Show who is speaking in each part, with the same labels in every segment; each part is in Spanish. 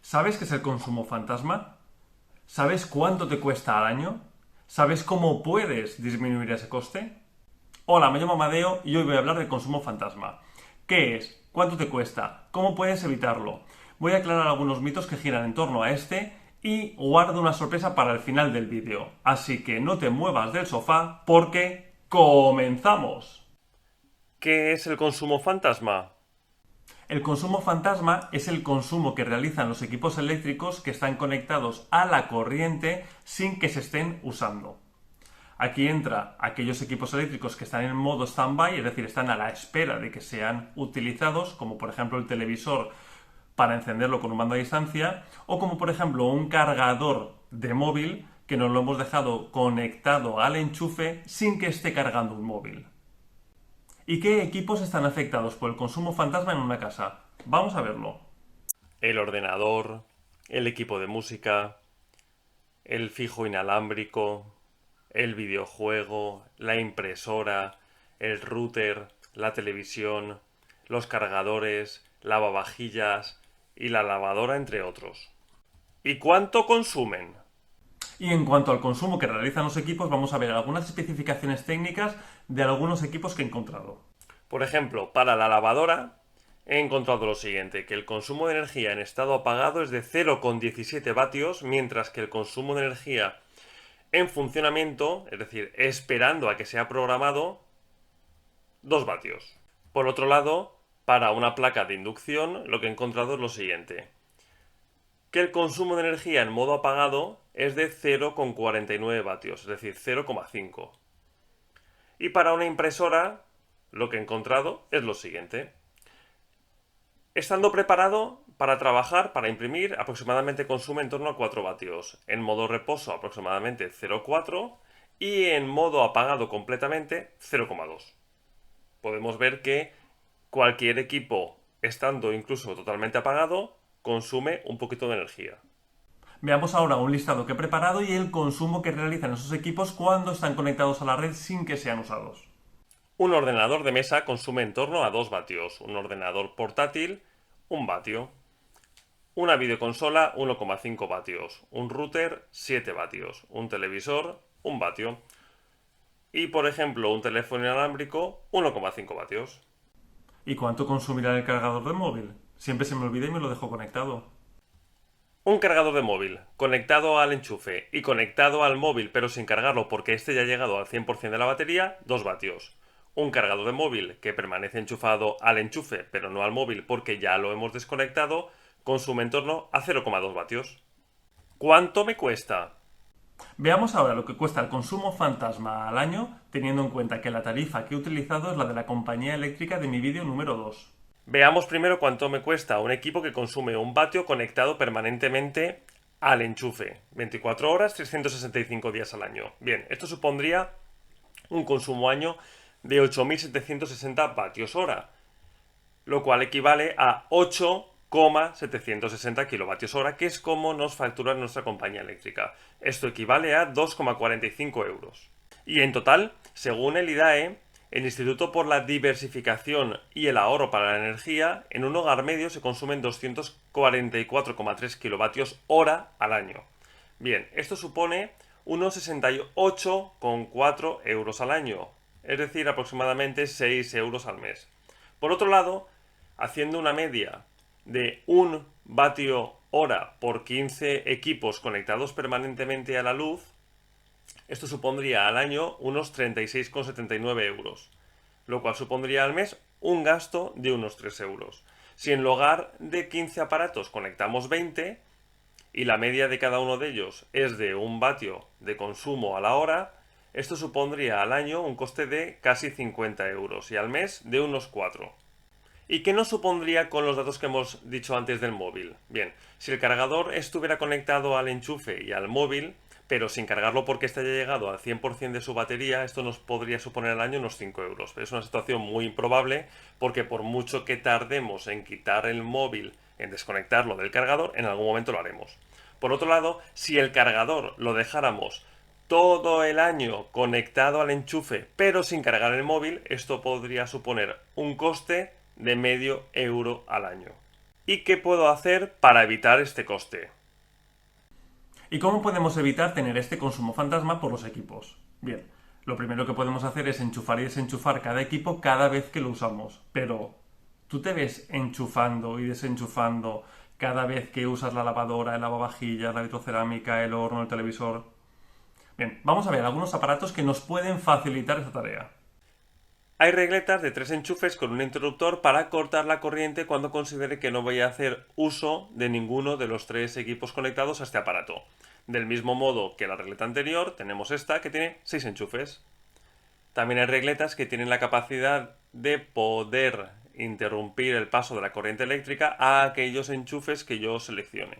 Speaker 1: ¿Sabes qué es el consumo fantasma? ¿Sabes cuánto te cuesta al año? ¿Sabes cómo puedes disminuir ese coste? Hola, me llamo Amadeo y hoy voy a hablar del consumo fantasma. ¿Qué es? ¿Cuánto te cuesta? ¿Cómo puedes evitarlo? Voy a aclarar algunos mitos que giran en torno a este y guardo una sorpresa para el final del vídeo. Así que no te muevas del sofá porque ¡comenzamos! ¿Qué es el consumo fantasma? El consumo fantasma es el consumo que realizan los equipos eléctricos que están conectados a la corriente sin que se estén usando. Aquí entra aquellos equipos eléctricos que están en modo stand-by, es decir, están a la espera de que sean utilizados, como por ejemplo el televisor para encenderlo con un mando a distancia, o como por ejemplo un cargador de móvil que nos lo hemos dejado conectado al enchufe sin que esté cargando un móvil. ¿Y qué equipos están afectados por el consumo fantasma en una casa? Vamos a verlo. El ordenador, el equipo de música, el fijo inalámbrico, el videojuego, la impresora, el router, la televisión, los cargadores, lavavajillas y la lavadora, entre otros. ¿Y cuánto consumen? Y en cuanto al consumo que realizan los equipos, vamos a ver algunas especificaciones técnicas de algunos equipos que he encontrado. Por ejemplo, para la lavadora he encontrado lo siguiente, que el consumo de energía en estado apagado es de 0,17 vatios, mientras que el consumo de energía en funcionamiento, es decir, esperando a que sea programado, 2 vatios. Por otro lado, para una placa de inducción, lo que he encontrado es lo siguiente, que el consumo de energía en modo apagado es de 0,49 vatios, es decir, 0,5. Y para una impresora, lo que he encontrado es lo siguiente. Estando preparado para trabajar, para imprimir, aproximadamente consume en torno a 4 vatios. En modo reposo, aproximadamente 0,4. Y en modo apagado completamente, 0,2. Podemos ver que cualquier equipo, estando incluso totalmente apagado, consume un poquito de energía. Veamos ahora un listado que he preparado y el consumo que realizan esos equipos cuando están conectados a la red sin que sean usados. Un ordenador de mesa consume en torno a 2 vatios, un ordenador portátil 1 vatio, una videoconsola 1,5 vatios, un router 7 vatios, un televisor 1 vatio y por ejemplo un teléfono inalámbrico 1,5 vatios. ¿Y cuánto consumirá el cargador de móvil? Siempre se me olvida y me lo dejo conectado. Un cargador de móvil conectado al enchufe y conectado al móvil pero sin cargarlo porque este ya ha llegado al 100% de la batería, 2 vatios. Un cargador de móvil que permanece enchufado al enchufe pero no al móvil porque ya lo hemos desconectado, consume en torno a 0,2 vatios. ¿Cuánto me cuesta? Veamos ahora lo que cuesta el consumo fantasma al año, teniendo en cuenta que la tarifa que he utilizado es la de la compañía eléctrica de mi vídeo número 2. Veamos primero cuánto me cuesta un equipo que consume 1 vatio conectado permanentemente al enchufe, 24 horas, 365 días al año. Bien, esto supondría un consumo año de 8.760 vatios hora, lo cual equivale a 8,760 kilovatios hora, que es como nos factura nuestra compañía eléctrica. Esto equivale a 2,45 euros. Y en total, según el IDAE, el Instituto por la Diversificación y el Ahorro para la Energía, en un hogar medio se consumen 244,3 kilovatios hora al año. Bien, esto supone unos 68,4 euros al año, es decir, aproximadamente 6 euros al mes. Por otro lado, haciendo una media de 1 vatio hora por 15 equipos conectados permanentemente a la luz, esto supondría al año unos 36,79 euros, lo cual supondría al mes un gasto de unos 3 euros. Si en lugar de 15 aparatos conectamos 20 y la media de cada uno de ellos es de 1 vatio de consumo a la hora, esto supondría al año un coste de casi 50 euros y al mes de unos 4. ¿Y qué nos supondría con los datos que hemos dicho antes del móvil? Bien, si el cargador estuviera conectado al enchufe y al móvil, pero sin cargarlo porque este haya llegado al 100% de su batería, esto nos podría suponer al año unos 5 euros. Pero es una situación muy improbable porque por mucho que tardemos en quitar el móvil, en desconectarlo del cargador, en algún momento lo haremos. Por otro lado, si el cargador lo dejáramos todo el año conectado al enchufe pero sin cargar el móvil, esto podría suponer un coste de medio euro al año. ¿Y qué puedo hacer para evitar este coste? ¿Y cómo podemos evitar tener este consumo fantasma por los equipos? Bien, lo primero que podemos hacer es enchufar y desenchufar cada equipo cada vez que lo usamos. Pero, ¿tú te ves enchufando y desenchufando cada vez que usas la lavadora, el lavavajillas, la vitrocerámica, el horno, el televisor? Bien, vamos a ver algunos aparatos que nos pueden facilitar esta tarea. Hay regletas de 3 enchufes con un interruptor para cortar la corriente cuando considere que no voy a hacer uso de ninguno de los 3 equipos conectados a este aparato. Del mismo modo que la regleta anterior, tenemos esta que tiene 6 enchufes. También hay regletas que tienen la capacidad de poder interrumpir el paso de la corriente eléctrica a aquellos enchufes que yo seleccione.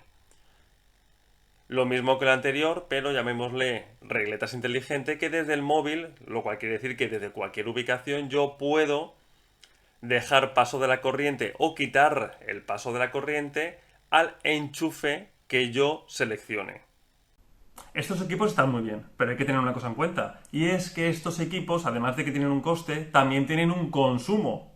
Speaker 1: Lo mismo que lo anterior, pero llamémosle regletas inteligente, que desde el móvil, lo cual quiere decir que desde cualquier ubicación yo puedo dejar paso de la corriente o quitar el paso de la corriente al enchufe que yo seleccione. Estos equipos están muy bien, pero hay que tener una cosa en cuenta, y es que estos equipos, además de que tienen un coste, también tienen un consumo.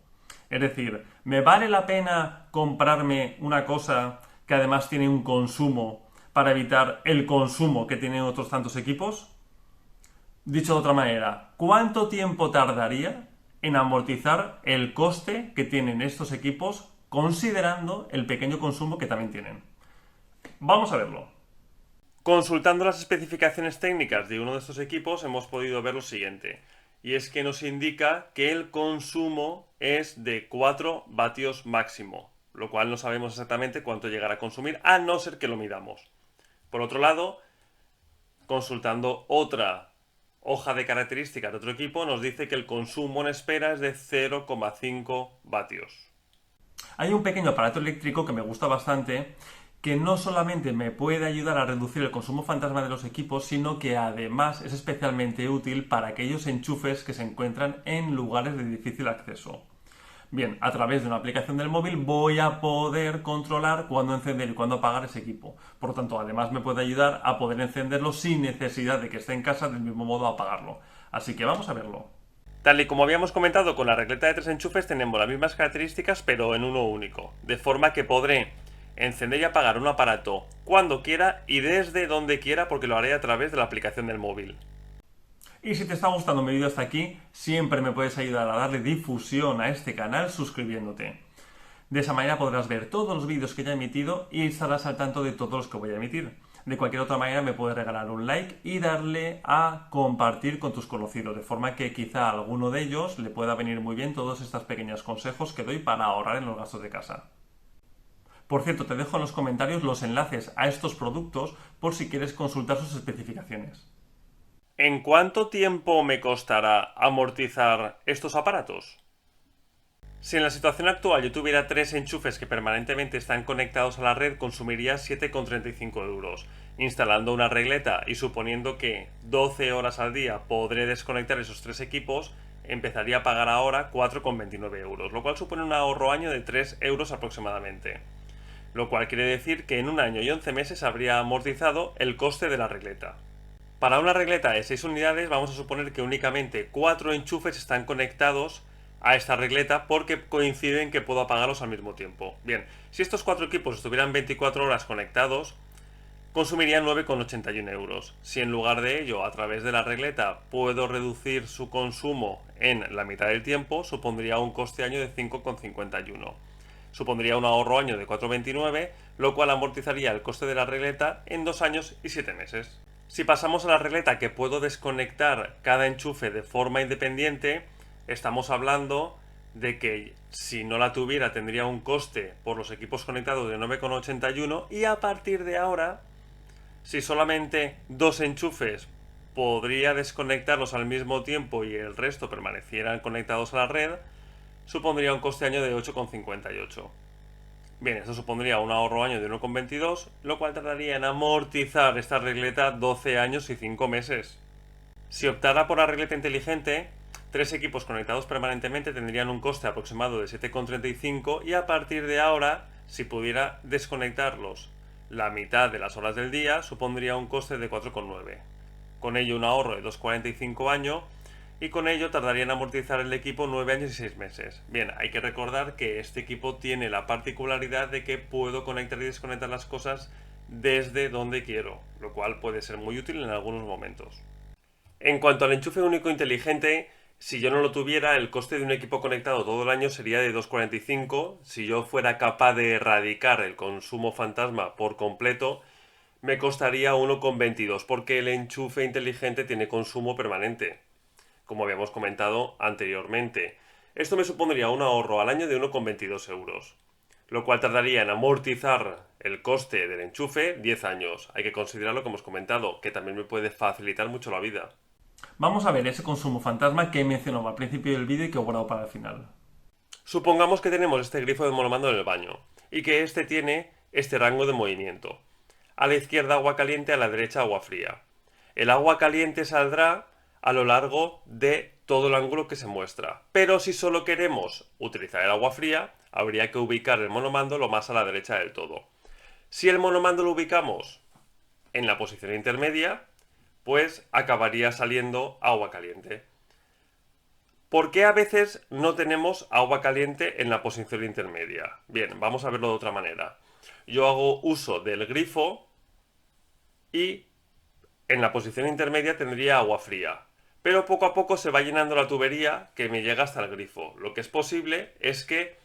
Speaker 1: Es decir, ¿me vale la pena comprarme una cosa que además tiene un consumo para evitar el consumo que tienen otros tantos equipos? Dicho de otra manera, ¿cuánto tiempo tardaría en amortizar el coste que tienen estos equipos considerando el pequeño consumo que también tienen? Vamos a verlo. Consultando las especificaciones técnicas de uno de estos equipos hemos podido ver lo siguiente, y es que nos indica que el consumo es de 4 vatios máximo, lo cual no sabemos exactamente cuánto llegará a consumir, a no ser que lo midamos. Por otro lado, consultando otra hoja de características de otro equipo, nos dice que el consumo en espera es de 0,5 vatios. Hay un pequeño aparato eléctrico que me gusta bastante, que no solamente me puede ayudar a reducir el consumo fantasma de los equipos, sino que además es especialmente útil para aquellos enchufes que se encuentran en lugares de difícil acceso. Bien, a través de una aplicación del móvil voy a poder controlar cuándo encender y cuándo apagar ese equipo. Por lo tanto, además me puede ayudar a poder encenderlo sin necesidad de que esté en casa, del mismo modo a apagarlo. Así que vamos a verlo. Tal y como habíamos comentado con la regleta de 3 enchufes, tenemos las mismas características pero en uno único, de forma que podré encender y apagar un aparato cuando quiera y desde donde quiera, porque lo haré a través de la aplicación del móvil. Y si te está gustando mi vídeo hasta aquí, siempre me puedes ayudar a darle difusión a este canal suscribiéndote. De esa manera podrás ver todos los vídeos que ya he emitido y estarás al tanto de todos los que voy a emitir. De cualquier otra manera me puedes regalar un like y darle a compartir con tus conocidos, de forma que quizá a alguno de ellos le pueda venir muy bien todos estos pequeños consejos que doy para ahorrar en los gastos de casa. Por cierto, te dejo en los comentarios los enlaces a estos productos por si quieres consultar sus especificaciones. ¿En cuánto tiempo me costará amortizar estos aparatos? Si en la situación actual yo tuviera 3 enchufes que permanentemente están conectados a la red, consumiría 7,35 euros. Instalando una regleta y suponiendo que 12 horas al día podré desconectar esos 3 equipos, empezaría a pagar ahora 4,29 euros, lo cual supone un ahorro año de 3 euros aproximadamente. Lo cual quiere decir que en un año y 11 meses habría amortizado el coste de la regleta. Para una regleta de 6 unidades vamos a suponer que únicamente 4 enchufes están conectados a esta regleta porque coinciden que puedo apagarlos al mismo tiempo. Bien, si estos 4 equipos estuvieran 24 horas conectados, consumirían 9,81 euros. Si en lugar de ello, a través de la regleta, puedo reducir su consumo en la mitad del tiempo, supondría un coste año de 5,51. Supondría un ahorro año de 4,29, lo cual amortizaría el coste de la regleta en 2 años y 7 meses. Si pasamos a la regleta que puedo desconectar cada enchufe de forma independiente, estamos hablando de que si no la tuviera tendría un coste por los equipos conectados de 9,81 y a partir de ahora, si solamente 2 enchufes podría desconectarlos al mismo tiempo y el resto permanecieran conectados a la red, supondría un coste año de 8,58. Bien, esto supondría un ahorro año de 1,22, lo cual tardaría en amortizar esta regleta 12 años y 5 meses. Si optara por la regleta inteligente, 3 equipos conectados permanentemente tendrían un coste aproximado de 7,35 y a partir de ahora, si pudiera desconectarlos la mitad de las horas del día, supondría un coste de 4,9. Con ello un ahorro de 2,45 años y con ello tardaría en amortizar el equipo 9 años y 6 meses. Bien, hay que recordar que este equipo tiene la particularidad de que puedo conectar y desconectar las cosas desde donde quiero, lo cual puede ser muy útil en algunos momentos. En cuanto al enchufe único inteligente, si yo no lo tuviera, el coste de un equipo conectado todo el año sería de 2,45. Si yo fuera capaz de erradicar el consumo fantasma por completo, me costaría 1,22 porque el enchufe inteligente tiene consumo permanente, como habíamos comentado anteriormente. Esto me supondría un ahorro al año de 1,22 euros, lo cual tardaría en amortizar el coste del enchufe 10 años. Hay que considerarlo, como hemos comentado, que también me puede facilitar mucho la vida. Vamos a ver ese consumo fantasma que he mencionado al principio del vídeo y que he guardado para el final. Supongamos que tenemos este grifo de monomando en el baño y que este tiene este rango de movimiento. A la izquierda agua caliente, a la derecha agua fría. El agua caliente saldrá a lo largo de todo el ángulo que se muestra. Pero si solo queremos utilizar el agua fría, habría que ubicar el monomando lo más a la derecha del todo. Si el monomando lo ubicamos en la posición intermedia, pues acabaría saliendo agua caliente. ¿Por qué a veces no tenemos agua caliente en la posición intermedia? Bien, vamos a verlo de otra manera. Yo hago uso del grifo y en la posición intermedia tendría agua fría. Pero poco a poco se va llenando la tubería que me llega hasta el grifo. Lo que es posible es que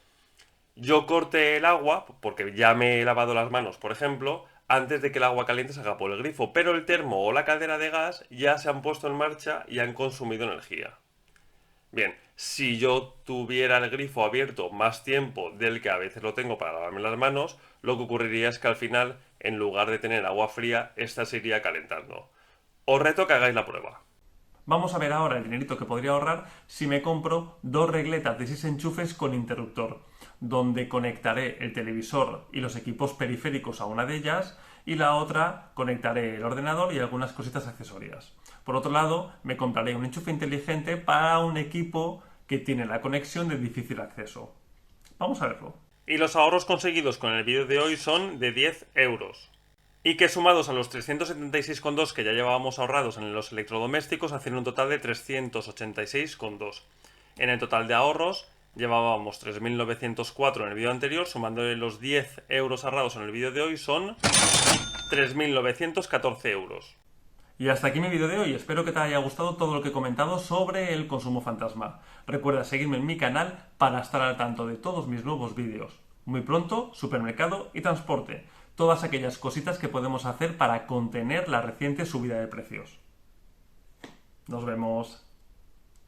Speaker 1: yo corte el agua, porque ya me he lavado las manos, por ejemplo, antes de que el agua caliente salga por el grifo, pero el termo o la caldera de gas ya se han puesto en marcha y han consumido energía. Bien, si yo tuviera el grifo abierto más tiempo del que a veces lo tengo para lavarme las manos, lo que ocurriría es que al final, en lugar de tener agua fría, esta se iría calentando. Os reto que hagáis la prueba. Vamos a ver ahora el dinerito que podría ahorrar si me compro dos regletas de 6 enchufes con interruptor, donde conectaré el televisor y los equipos periféricos a una de ellas y la otra conectaré el ordenador y algunas cositas accesorias. Por otro lado, me compraré un enchufe inteligente para un equipo que tiene la conexión de difícil acceso. Vamos a verlo. Y los ahorros conseguidos con el vídeo de hoy son de 10 euros. Y que sumados a los 376,2 que ya llevábamos ahorrados en los electrodomésticos hacen un total de 386,2. En el total de ahorros llevábamos 3.904 en el vídeo anterior, sumándole los 10 euros ahorrados en el vídeo de hoy son 3.914 euros. Y hasta aquí mi vídeo de hoy, espero que te haya gustado todo lo que he comentado sobre el consumo fantasma. Recuerda seguirme en mi canal para estar al tanto de todos mis nuevos vídeos. Muy pronto, supermercado y transporte. Todas aquellas cositas que podemos hacer para contener la reciente subida de precios. Nos vemos.